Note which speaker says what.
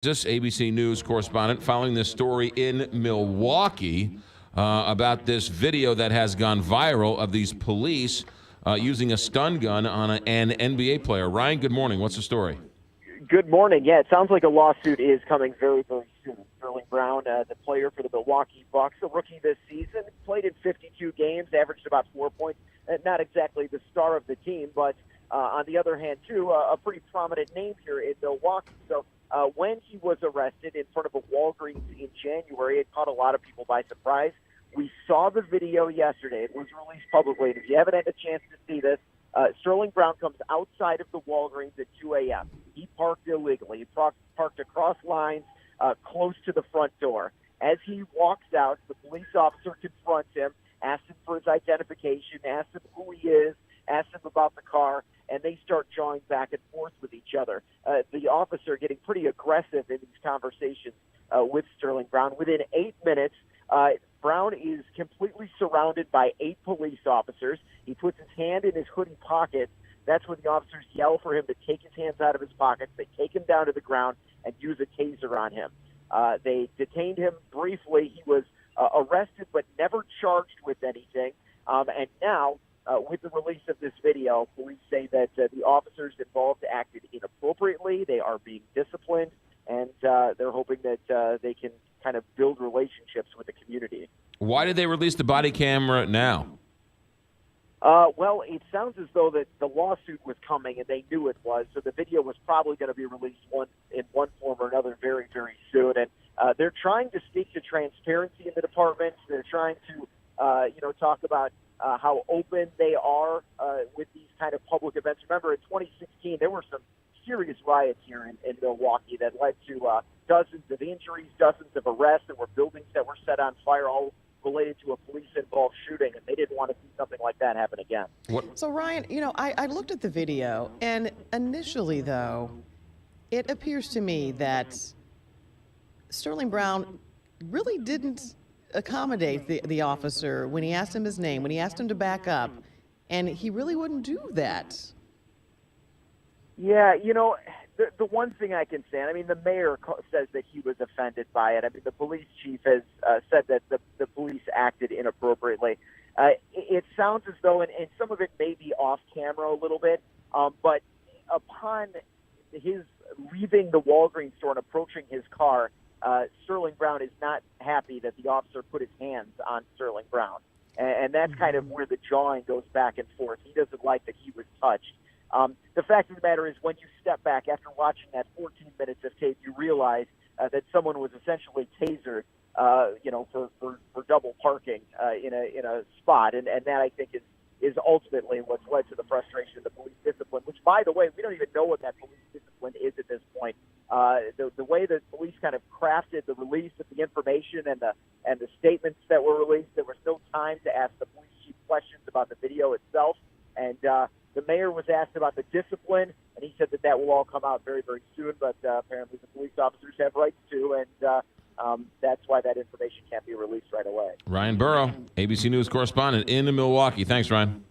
Speaker 1: This ABC News correspondent following this story in Milwaukee about this video that has gone viral of these police using a stun gun on an NBA player. Ryan, good morning. What's the story?
Speaker 2: Good morning. Yeah, it sounds like a lawsuit is coming very, very soon. Sterling Brown, the player for the Milwaukee Bucks, a rookie this season, played in 52 games, averaged about 4 points. Not exactly the star of the team, but on the other hand, too, a pretty prominent name here in Milwaukee. So when he was arrested in front of a Walgreens in January, it caught a lot of people by surprise. We saw the video yesterday. It was released publicly. If you haven't had a chance to see this, Sterling Brown comes outside of the Walgreens at 2 a.m. He parked illegally. He parked across lines close to the front door. As he walks out, the police officer confronts him, asks him for his identification, asks him who he is, asks him about the car, and they start jawing back and forth with each other. The officer getting pretty aggressive in these conversations with Sterling Brown. Within 8 minutes, Brown is completely surrounded by 8 police officers. He puts his hand in his hoodie pocket. That's when the officers yell for him to take his hands out of his pockets. They take him down to the ground and use a taser on him. They detained him briefly. He was arrested but never charged with anything. And now, with the release of this video, police say that the officers involved acted inappropriately. They are being disciplined, and they're hoping that they can kind of build relationships with the community.
Speaker 1: Why did they release the body camera now?
Speaker 2: Well, it sounds as though that the lawsuit was coming and they knew it was, so the video was probably going to be released in one form or another very, very soon. And they're trying to speak to transparency in the department. They're trying to, talk about how open they are with these kind of public events. Remember, in 2016, there were some serious riots here in Milwaukee that led to dozens of injuries, dozens of arrests. There were buildings that were set on fire, all related to a police-involved shooting, and they didn't want to see something like that happen again.
Speaker 3: So, Ryan, I looked at the video, and initially, though, it appears to me that Sterling Brown really didn't accommodate the officer when he asked him his name, when he asked him to back up, and he really wouldn't do that.
Speaker 2: Yeah, the one thing I can say, I mean, the mayor says that he was offended by it. I mean, the police chief has said that the police acted inappropriately. It sounds as though, and some of it may be off camera a little bit, but upon his leaving the Walgreens store and approaching his car, Sterling Brown is not happy that the officer put his hands on Sterling Brown. And that's kind of where the jawing goes back and forth. He doesn't like that he was touched. The fact of the matter is, when you step back after watching that 14 minutes of tape, you realize that someone was essentially tasered, for double parking in a spot, and that, I think, is ultimately what's led to the frustration of the police discipline. Which, by the way, we don't even know what that police discipline is at this point. The way that police kind of crafted the release of the information and the statements that were released, there was no time to ask the police chief questions about the video itself, and the mayor was asked about the discipline, and he said that will all come out very, very soon, but apparently the police officers have rights to, and that's why that information can't be released right away.
Speaker 1: Ryan Burrow, ABC News correspondent in Milwaukee. Thanks, Ryan.